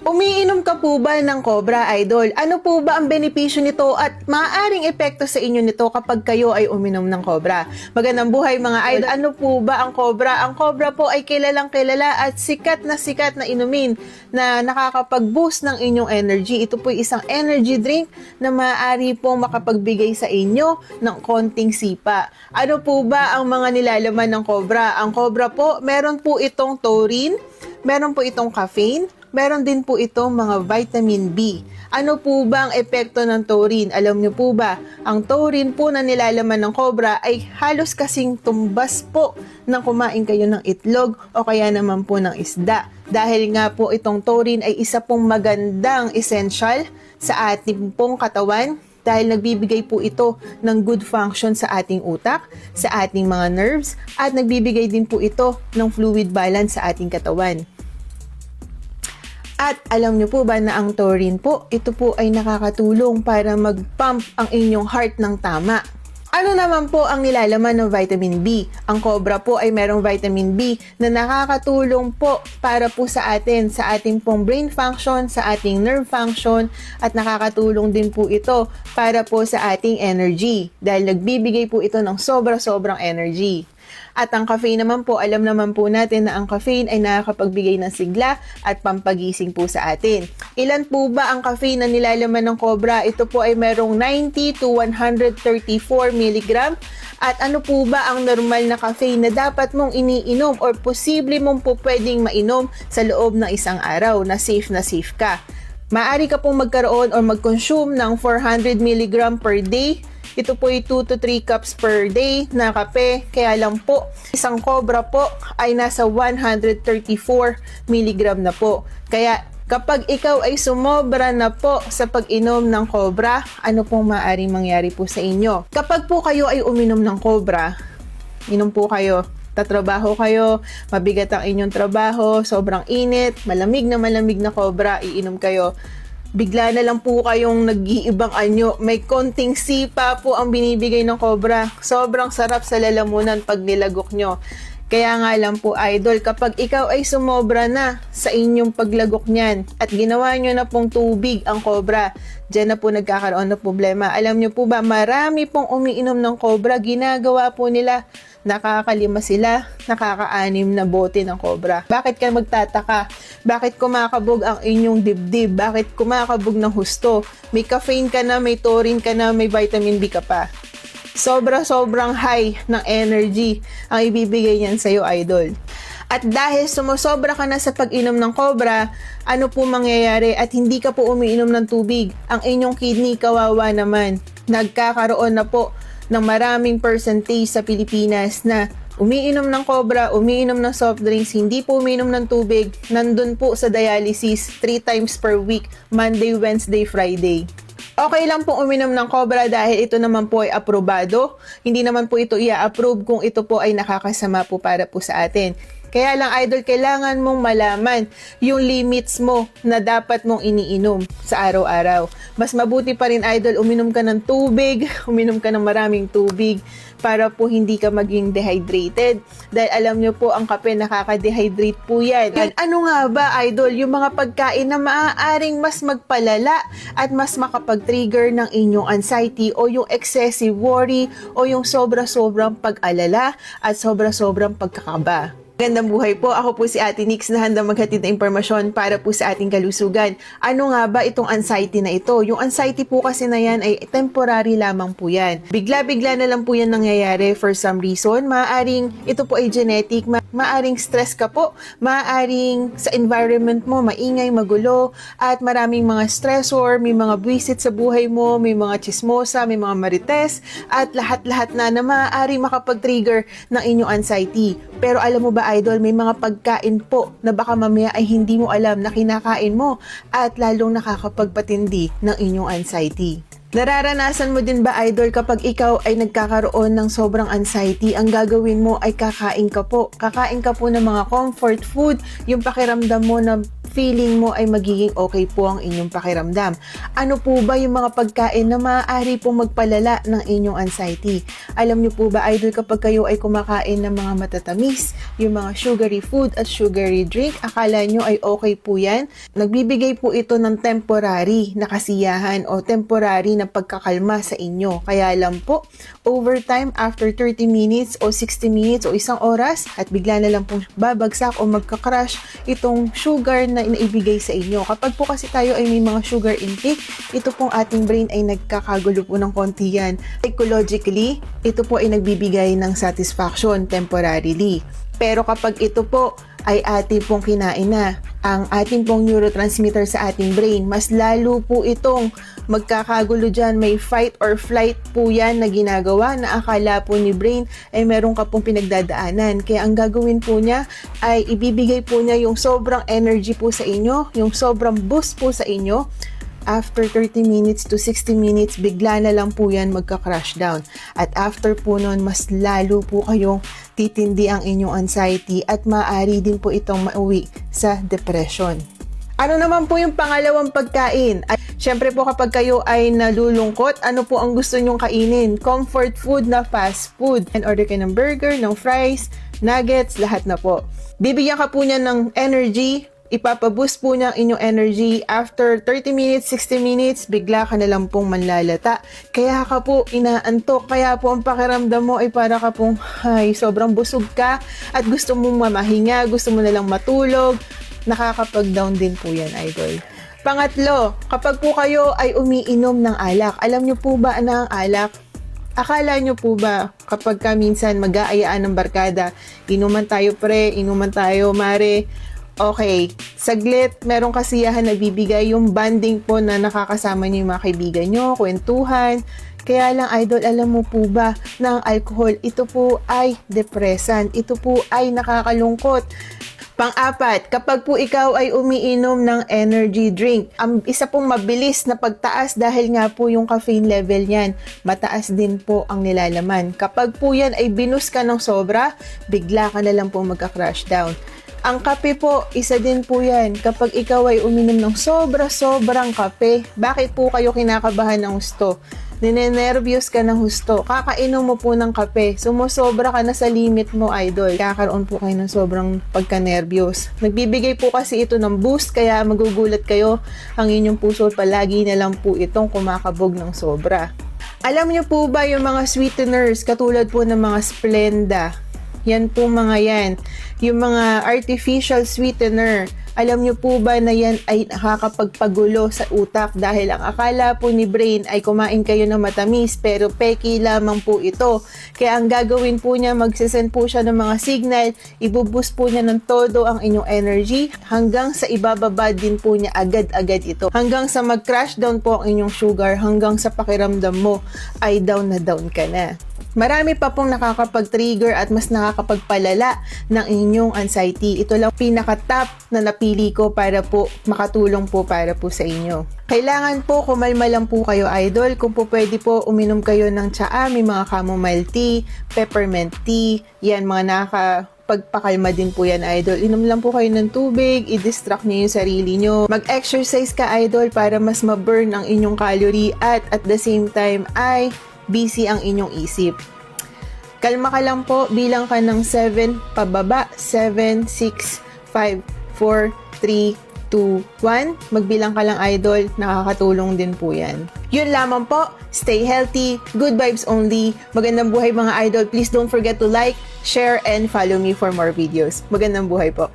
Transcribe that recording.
Umiinom ka po ba ng Cobra, Idol? Ano po ba ang benepisyo nito at maaaring epekto sa inyo nito kapag kayo ay uminom ng Cobra? Magandang buhay mga Idol. Ano po ba ang Cobra? Ang Cobra po ay kilalang kilala at sikat na inumin na nakakapag-boost ng inyong energy. Ito po ay isang energy drink na maaari pong makapagbigay sa inyo ng konting sipa. Ano po ba ang mga nilalaman ng Cobra? Ang Cobra po, meron po itong taurine, meron po itong caffeine, meron din po itong mga vitamin B. Ano po ba ang epekto ng taurine? Alam niyo po ba, ang taurine po na nilalaman ng Cobra ay halos kasing tumbas po nang kumain kayo ng itlog o kaya naman po ng isda. Dahil nga po itong taurine ay isa pong magandang essential sa ating pong katawan dahil nagbibigay po ito ng good function sa ating utak, sa ating mga nerves, at nagbibigay din po ito ng fluid balance sa ating katawan. At alam niyo po ba na ang taurine po, ito po ay nakakatulong para mag-pump ang inyong heart ng tama. Ano naman po ang nilalaman ng vitamin B? Ang Cobra po ay merong vitamin B na nakakatulong po para po sa atin, sa ating pong brain function, sa ating nerve function, at nakakatulong din po ito para po sa ating energy dahil nagbibigay po ito ng sobrang energy. At ang caffeine naman po, alam naman po natin na ang caffeine ay nakakapagbigay ng sigla at pampagising po sa atin. Ilan po ba ang caffeine na nilalaman ng Cobra? Ito po ay merong 90 to 134 mg. At ano po ba ang normal na caffeine na dapat mong iniinom or posible mong po pwedeng mainom sa loob ng isang araw na safe ka? Maaari ka pong magkaroon or mag-consume ng 400 mg per day. Ito po ay 2 to 3 cups per day na kape. Kaya lang po, isang Cobra po ay nasa 134 mg na po. Kaya kapag ikaw ay sumobra na po sa pag-inom ng Cobra, ano pong maaaring mangyari po sa inyo? Kapag po kayo ay uminom ng Cobra, inom po kayo, tatrabaho kayo, mabigat ang inyong trabaho, sobrang init, malamig na Cobra, iinom kayo. Bigla na lang po kayong nag-iibang anyo. May konting sipa po ang binibigay ng Cobra. Sobrang sarap sa lalamunan pag nilagok nyo. Kaya nga lang po, Idol, kapag ikaw ay sumobra na sa inyong paglagok niyan at ginawa nyo na pong tubig ang Cobra, dyan na po nagkakaroon ng problema. Alam nyo po ba, marami pong umiinom ng Cobra, ginagawa po nila, nakakalima sila, nakaka-6 na bote ng Cobra. Bakit ka magtataka? Bakit kumakabog ang inyong dibdib? Bakit kumakabog ng husto? May caffeine ka na, may taurine ka na, may vitamin B ka pa. Sobrang high ng energy ang ibibigay niyan sa'yo, Idol. At dahil sumusobra ka na sa pag-inom ng Cobra, ano po mangyayari at hindi ka po umiinom ng tubig? Ang inyong kidney, kawawa naman. Nagkakaroon na po ng maraming percentage sa Pilipinas na umiinom ng Cobra, umiinom ng soft drinks, hindi po umiinom ng tubig, nandun po sa dialysis 3 times per week, Monday, Wednesday, Friday. Okay lang po uminom ng Cobra dahil ito naman po ay aprobado. Hindi naman po ito i-approve kung ito po ay nakakasama po para po sa atin. Kaya lang, Idol, kailangan mong malaman yung limits mo na dapat mong iniinom sa araw-araw. Mas mabuti pa rin, Idol, uminom ka ng tubig, uminom ka ng maraming tubig para po hindi ka maging dehydrated. Dahil alam nyo po, ang kape nakaka-dehydrate po yan. At ano nga ba, Idol, yung mga pagkain na maaaring mas magpalala at mas makapag-trigger ng inyong anxiety o yung excessive worry o yung sobra-sobrang pag-alala at sobra-sobrang pagkakaba. Magandang buhay po. Ako po si Ate Nix na handang maghatid ng impormasyon para po sa ating kalusugan. Ano nga ba itong anxiety na ito? Yung anxiety po kasi na yan ay temporary lamang po yan. Bigla-bigla na lang po yan nangyayari for some reason. Maaaring ito po ay genetic, maaaring stress ka po, maaaring sa environment mo, maingay, magulo, at maraming mga stressor, may mga buwisit sa buhay mo, may mga chismosa, may mga marites, at lahat-lahat na maaaring makapag-trigger ng inyong anxiety. Pero alam mo ba, Idol, may mga pagkain po na baka mamaya ay hindi mo alam na kinakain mo at lalong nakakapagpatindi ng inyong anxiety. Nararanasan mo din ba, Idol, kapag ikaw ay nagkakaroon ng sobrang anxiety, ang gagawin mo ay kakain ka po. Kakain ka po ng mga comfort food, yung pakiramdam mo na feeling mo ay magiging okay po ang inyong pakiramdam. Ano po ba yung mga pagkain na maaari pong magpalala ng inyong anxiety? Alam niyo po ba, idol, kapag kayo ay kumakain ng mga matatamis, yung mga sugary food at sugary drink, akala nyo ay okay po yan? Nagbibigay po ito ng temporary na kasiyahan o temporary na pagkakalma sa inyo. Kaya lang po, over time, after 30 minutes o 60 minutes o isang oras, at bigla na lang pong babagsak o magka-crash itong sugar na inaibigay sa inyo. Kapag po kasi tayo ay may mga sugar intake, ito pong ating brain ay nagkakagulo po ng konti yan. Psychologically, ito po ay nagbibigay ng satisfaction temporarily. Pero kapag ito po ay ating pong kinain na, ang ating pong neurotransmitter sa ating brain, mas lalo po itong magkakagulo dyan. May fight or flight po yan na ginagawa na akala po ni brain ay meron ka pong pinagdadaanan. Kaya ang gagawin po niya ay ibibigay po niya yung sobrang energy po sa inyo, yung sobrang boost po sa inyo. After 30 minutes to 60 minutes, bigla na lang po yan magka-crash down. At after po nun, mas lalo po kayong titindi ang inyong anxiety at maaari din po itong mauwi sa depression. Ano naman po yung pangalawang pagkain? At syempre po kapag kayo ay nalulungkot, ano po ang gusto nyong kainin? Comfort food na fast food. And order kayo ng burger, ng fries, nuggets, lahat na po. Bibigyan ka po niya ng energy, ipapaboost po niya ang inyong energy. After 30 minutes, 60 minutes, bigla ka na lang pong manlalata. Kaya ka po inaantok. Kaya po ang pakiramdam mo ay para ka pong sobrang busog ka at gusto mong mamahinga, gusto mo na lang matulog. Nakakapag-down din po yan, idol. Pangatlo, kapag po kayo ay umiinom ng alak, alam nyo po ba na ang alak, akala nyo po ba kapag ka minsan mag-aayaan ng barkada, inuman tayo pre, inuman tayo mare, okay, saglit, merong kasiyahan na bibigay yung bonding po na nakakasama niyo yung mga kaibigan nyo, kwentuhan. Kaya lang, idol, alam mo po ba na ang alcohol, ito po ay depressant, ito po ay nakakalungkot. Pang-apat, kapag po ikaw ay umiinom ng energy drink, ang isa pong mabilis na pagtaas dahil nga po yung caffeine level niyan, mataas din po ang nilalaman. Kapag po yan ay binus ka ng sobra, bigla ka na lang po magka-crash down. Ang kape po, isa din po yan. Kapag ikaw ay uminom ng sobra-sobrang kape, bakit po kayo kinakabahan ng gusto? Ninenervyos ka ng husto, kakainom mo po ng kape, sumusobra ka na sa limit mo, idol. Kakaroon po kayo ng sobrang pagka-nervyos. Nagbibigay po kasi ito ng boost, kaya magugulat kayo, ang inyong puso palagi na lang po itong kumakabog ng sobra. Alam niyo po ba yung mga sweeteners, katulad po ng mga Splenda, yan po mga yan, yung mga artificial sweetener, alam nyo po ba na yan ay nakakapagpagulo sa utak dahil ang akala po ni brain ay kumain kayo ng matamis pero peki lamang po ito. Kaya ang gagawin po niya, magsisend po siya ng mga signal, ibuboost po niya ng todo ang inyong energy hanggang sa ibababa din po niya agad-agad ito. Hanggang sa mag-crash down po ang inyong sugar, hanggang sa pakiramdam mo ay down na down ka na. Marami pa pong nakakapag-trigger at mas nakakapagpalala ng inyong anxiety. Ito lang pinaka-top na napili ko para po makatulong po para po sa inyo. Kailangan po kumalma lang po kayo, idol. Kung po pwede po uminom kayo ng tsaa, may mga chamomile tea, peppermint tea, yan mga pagpakalma din po yan, idol. Inom lang po kayo ng tubig, i-distract niyo yung sarili nyo. Mag-exercise ka, idol, para mas ma-burn ang inyong calorie at the same time ay busy ang inyong isip. Kalma ka lang po, bilang ka ng 7 pababa. 7, 6, 5, 4, 3, 2, 1. Magbilang ka lang, idol. Nakakatulong din po yan. Yun lamang po. Stay healthy. Good vibes only. Magandang buhay mga idol. Please don't forget to like, share, and follow me for more videos. Magandang buhay po.